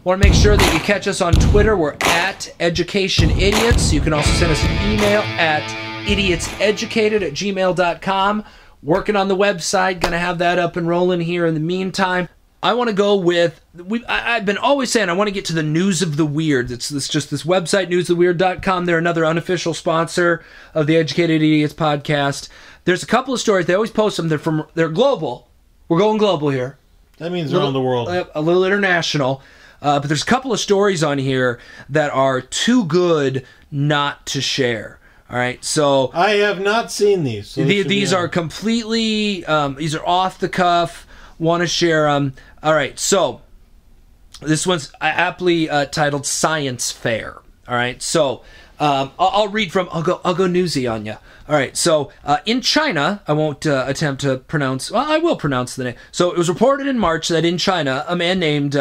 Want to make sure that you catch us on Twitter. We're at Education Idiots. You can also send us an email at idiotseducated@gmail.com. Working on the website. Going to have that up and rolling here in the meantime. I want to go with, I've been always saying I want to get to the News of the Weird. It's just this website, newsoftheweird.com. They're another unofficial sponsor of the Educated Idiots podcast. There's a couple of stories. They always post them. They're global. We're going global here. That means around the world. A little international. But there's a couple of stories on here that are too good not to share. All right, so I have not seen these. So these are completely, these are off the cuff. Want to share them. All right, so this one's aptly titled Science Fair. All right, so I'll read from, I'll go newsy on you. All right, so in China, I won't attempt to pronounce, well, I will pronounce the name. So it was reported in March that in China, a man named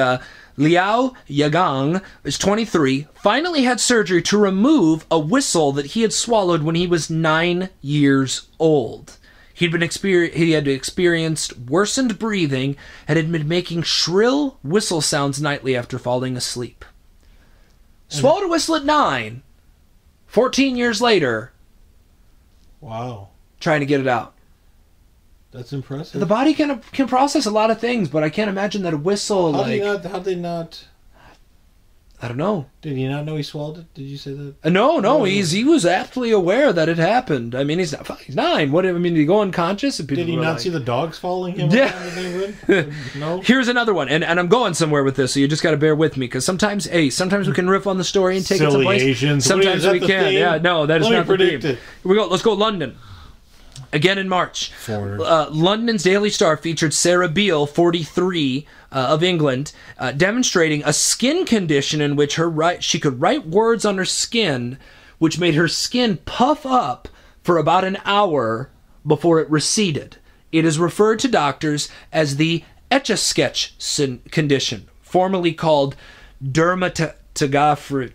Liao Yagang is 23, finally had surgery to remove a whistle that he had swallowed when he was 9 years old. He had experienced worsened breathing and had been making shrill whistle sounds nightly after falling asleep. Swallowed a whistle at 9. 14 years later. Wow. Trying to get it out. That's impressive. The body can process a lot of things, but I can't imagine that a whistle, How'd they not... I don't know. Did he not know he swallowed it? Did you say that? No. He was aptly aware that it happened. I mean, he's 9. What? I mean, did he go unconscious? And did he not see the dogs following him? Yeah. No. Here's another one, and I'm going somewhere with this, so you just got to bear with me, because sometimes we can riff on the story and take it someplace. Asians. Sometimes we can. Theme? Yeah, no, that is not the theme. Here we go. Let's go London. Again in March, London's Daily Star featured Sarah Beale, 43, of England, demonstrating a skin condition in which she could write words on her skin, which made her skin puff up for about an hour before it receded. It is referred to doctors as the Etch-a-Sketch condition, formerly called dermatography.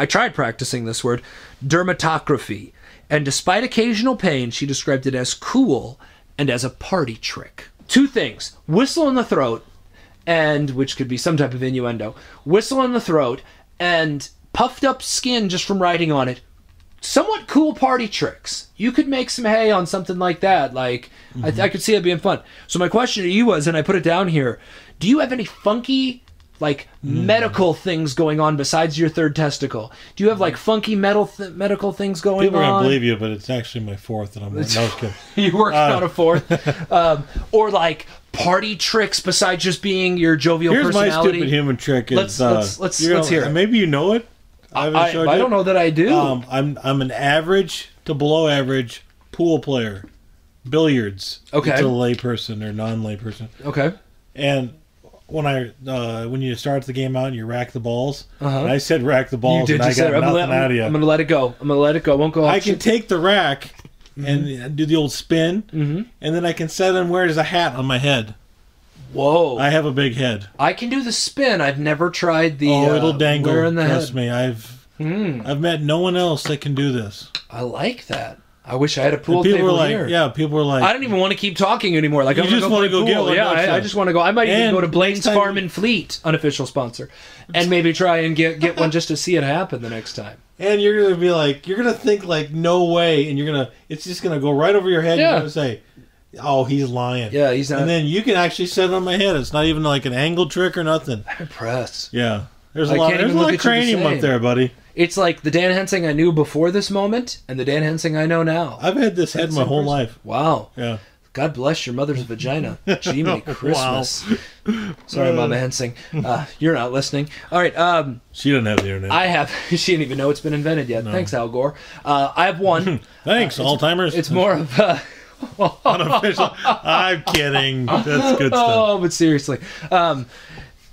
I tried practicing this word. Dermatography. And despite occasional pain, she described it as cool and as a party trick. 2 things. Whistle in the throat, and which could be some type of innuendo. Whistle in the throat and puffed up skin just from writing on it. Somewhat cool party tricks. You could make some hay on something like that. Like, I could see it being fun. So my question to you was, and I put it down here, do you have any funky... medical things going on besides your third testicle? Do you have funky medical things going on? People are gonna believe you, but it's actually my 4th, and I'm like, no, kidding. You working on a 4th, or party tricks besides just being your jovial personality. Here's my stupid human trick. Is, let's hear it. Maybe you know it. I don't know that I do. I'm an average to below average pool player, billiards. Okay, to a lay person or non-lay person. Okay, and when you start the game out and you rack the balls, and I said rack the balls, and I got nothing out of you. I'm gonna let it go. Won't go. I can take the rack and do the old spin, and then I can set them where there's a hat on my head. Whoa! I have a big head. I can do the spin. I've never tried the. It'll dangle. Where in the Trust head? me, I've met no one else that can do this. I like that. I wish I had a pool table here. Yeah, people were like... I don't even want to keep talking anymore. I'm just want to go get one. Yeah, I just want to go. I might even go to Blaine's Farm and Fleet, unofficial sponsor, and maybe try and get one just to see it happen the next time. And you're going to be like... You're going to think no way, and it's just going to go right over your head, and you're going to say, oh, he's lying. Yeah, he's not... And then you can actually set it on my head. It's not even like an angle trick or nothing. I'm impressed. Yeah. There's a lot of cranium up there, buddy. It's like the Dan Hensing I knew before this moment and the Dan Hensing I know now. I've had this head my whole life. Wow. Yeah. God bless your mother's vagina. Jiminy Christmas. Wow. Sorry, Mama Hensing. You're not listening. All right. She doesn't have the internet. I have. She didn't even know it's been invented yet. No. Thanks, Al Gore. I have one. Thanks, Alzheimer's. It's more of unofficial. I'm kidding. That's good stuff. Oh, but seriously.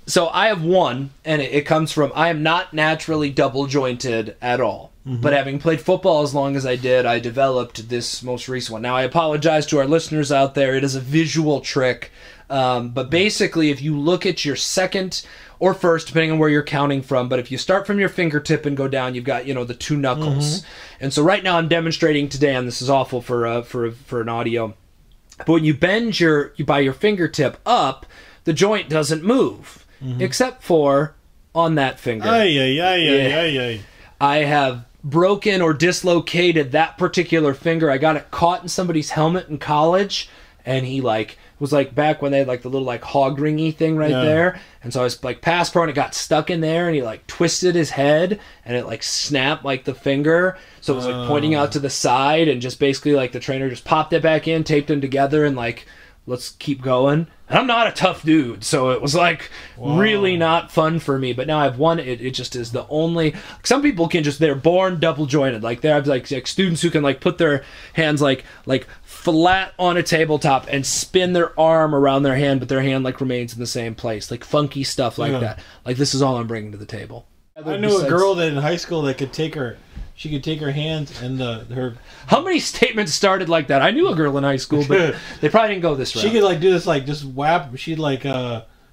So I have one, and it comes from, I am not naturally double jointed at all. But having played football as long as I did, I developed this most recent one. Now, I apologize to our listeners out there. It is a visual trick. But basically, if you look at your second or first, depending on where you're counting from, but if you start from your fingertip and go down, you've got, the 2 knuckles. And so right now I'm demonstrating today, and this is awful for an audio, but when you bend by your fingertip up, the joint doesn't move. except for on that finger. I have broken or dislocated that particular finger. I got it caught in somebody's helmet in college, and he like was like back when they had like the little like hog ringy thing right there, and so I was like pass pro, and it got stuck in there, and he like twisted his head, and it like snapped like the finger, so it was like pointing out to the side, and just basically like the trainer just popped it back in, taped them together, and like, let's keep going. And I'm not a tough dude, so it was like really not fun for me. But now I've won it. It just is the only. Some people can just, they're born double jointed. Like they have like students who can like put their hands like flat on a tabletop and spin their arm around their hand, but their hand like remains in the same place. Like funky stuff like that. Like this is all I'm bringing to the table. I knew a girl that in high school that could take her. She could take her hands and her. How many statements started like that? I knew a girl in high school, but they probably didn't go this route. She could like do this, like just whap. She'd like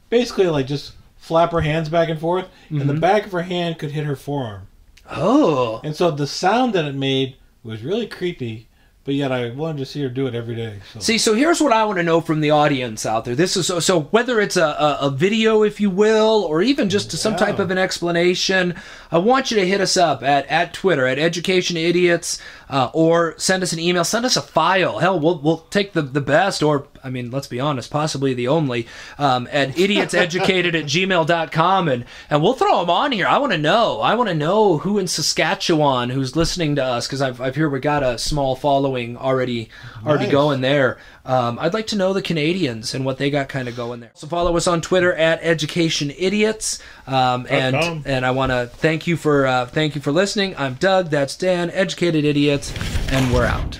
basically like just flap her hands back and forth, and the back of her hand could hit her forearm. Oh. And so the sound that it made was really creepy. But yet I wanted to see her do it every day. So. See, so here's what I want to know from the audience out there. This is so whether it's a video, if you will, or even just some type of an explanation, I want you to hit us up at Twitter, at Education Idiots, or send us an email, send us a file. Hell, we'll take the best, or, I mean, let's be honest, possibly the only, at idiotseducated@gmail.com, and we'll throw them on here. I want to know. I want to know who in Saskatchewan who's listening to us, because I've heard we got a small following already going there. I'd like to know the Canadians and what they got kind of going there. So follow us on Twitter at Education Idiots, and I want to thank you for listening. I'm Doug. That's Dan. Educated Idiots, and we're out.